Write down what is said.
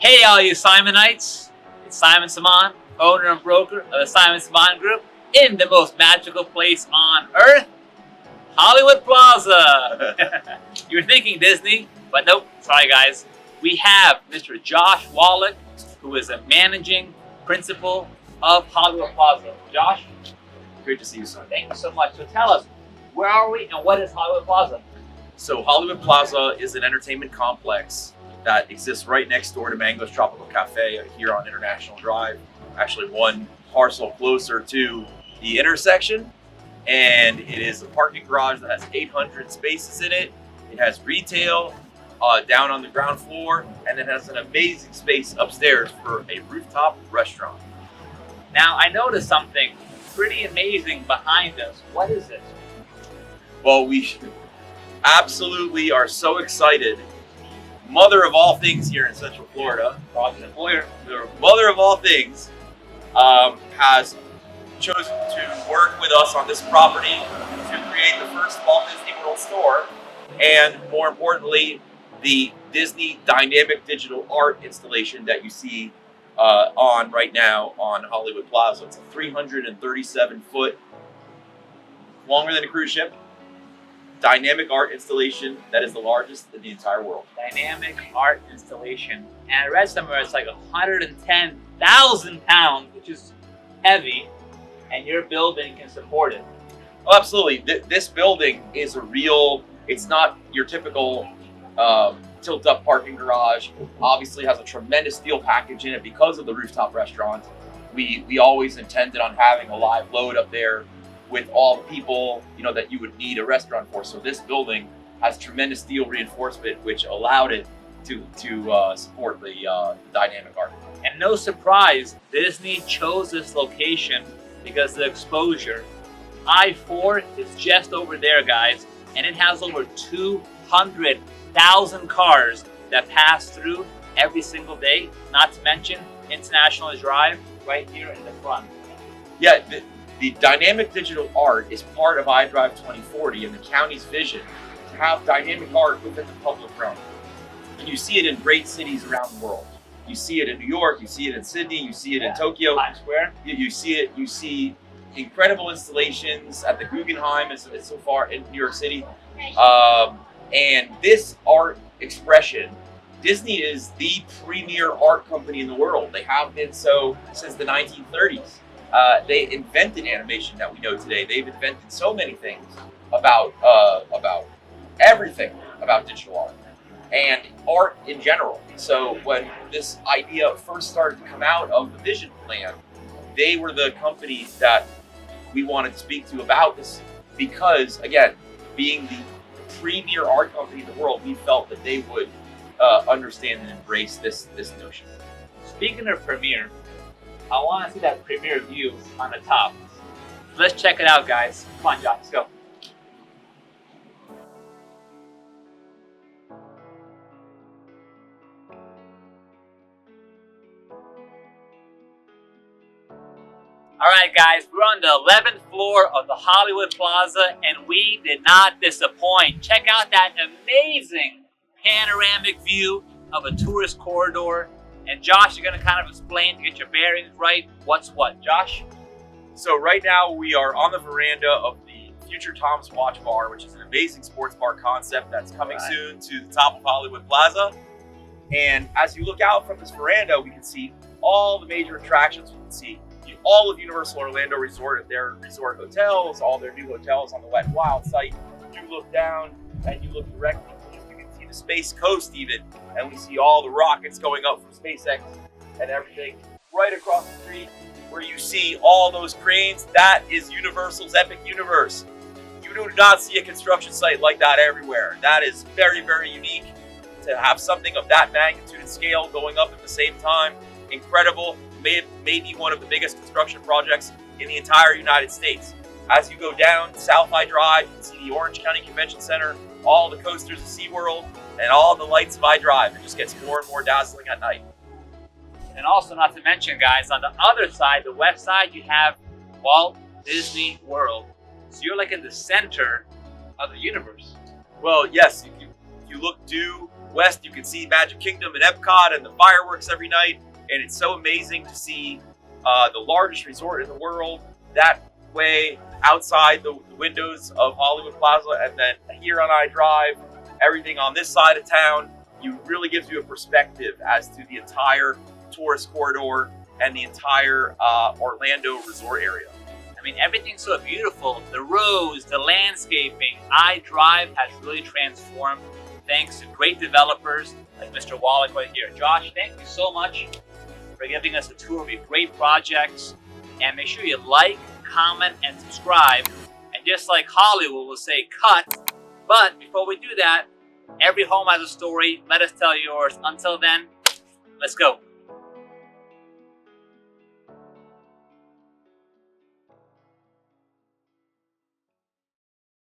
Hey, all you Simonites! It's Simon Simaan, owner and broker of the Simon Simaan Group, in the most magical place on earth, Hollywood Plaza. You're thinking Disney, but nope. Sorry, guys. We have Mr. Josh Wallach, who is a managing principal of Hollywood Plaza. Josh, Great to see you, son. thank you so much. So tell us, where are we and what is Hollywood Plaza? So Hollywood Plaza is an entertainment complex that exists right next door to Mango's Tropical Cafe here on International Drive. Actually, one parcel closer to the intersection. And it is a parking garage that has 800 spaces in it. It has retail down on the ground floor, and it has an amazing space upstairs for a rooftop restaurant. Now, I noticed something pretty amazing behind us. What is this? Well, we absolutely are so excited. Mother of all things here in Central Florida, the mother of all things, has chosen to work with us on this property to create the first Walt Disney World store, and more importantly, the Disney dynamic digital art installation that you see on right now on Hollywood Plaza. It's a 337-foot, longer than a cruise ship, dynamic art installation that is the largest in the entire world. Dynamic art installation. And I read somewhere it's like 110,000 pounds, which is heavy, and your building can support it. Oh, absolutely. This building is a real, it's not your typical tilt-up parking garage. Obviously has a tremendous steel package in it because of the rooftop restaurant. We always intended on having a live load up there with all the people, that you would need a restaurant for. So this building has tremendous steel reinforcement, which allowed it to support the dynamic art. And no surprise, Disney chose this location because of the exposure. I-4 is just over there, guys, and it has over 200,000 cars that pass through every single day, not to mention International Drive right here in the front. Yeah, the dynamic digital art is part of iDrive 2040 and the county's vision to have dynamic art within the public realm. And you see it in great cities around the world. You see it in New York, you see it in Sydney, you see it in Tokyo. Times Square. You see incredible installations at the Guggenheim and so far in New York City. And this art expression, Disney is the premier art company in the world. They have been so since the 1930s. They invented animation that we know today. They've invented so many things about everything about digital art and art in general. So when this idea first started to come out of the vision plan, they were the company that we wanted to speak to about this because, again, being the premier art company in the world, we felt that they would understand and embrace this notion. Speaking of premiere, I want to see that premiere view on the top. Let's check it out, guys. Come on, Josh, let's go. All right, guys, we're on the 11th floor of the Hollywood Plaza, and we did not disappoint. Check out that amazing panoramic view of a tourist corridor. And Josh, you're going to kind of explain to get your bearings right. What's what, Josh? So right now we are on the veranda of the Future Tom's Watch Bar, which is an amazing sports bar concept that's coming soon to the top of Hollywood Plaza. And as you look out from this veranda, we can see all the major attractions. We can see all of Universal Orlando Resort, their resort hotels, all their new hotels on the Wet n Wild site. You look down and you look directly, you can see the Space Coast even, and we see all the rockets going up from SpaceX and everything. Right across the street where you see all those cranes, that is Universal's Epic Universe. You do not see a construction site like that everywhere. That is very, very unique to have something of that magnitude and scale going up at the same time. Incredible. Maybe one of the biggest construction projects in the entire United States. As you go down South I-Drive, you can see the Orange County Convention Center, all the coasters of SeaWorld, and all the lights of I-Drive. It just gets more and more dazzling at night. And also, not to mention, guys, on the other side, the west side, you have Walt Disney World. So you're like in the center of the universe. Well, yes, if you look due west, you can see Magic Kingdom and Epcot and the fireworks every night. And it's so amazing to see the largest resort in the world that way outside the windows of Hollywood Plaza. And then here on iDrive, everything on this side of town, really gives you a perspective as to the entire tourist corridor and the entire Orlando resort area. I mean, everything's so beautiful. The roads, the landscaping, iDrive has really transformed thanks to great developers like Mr. Wallach right here. Josh, thank you so much for giving us a tour of your great projects. And make sure you like, comment, and subscribe. And just like Hollywood will say, cut. But before we do that, every home has a story. Let us tell yours. Until then, let's go.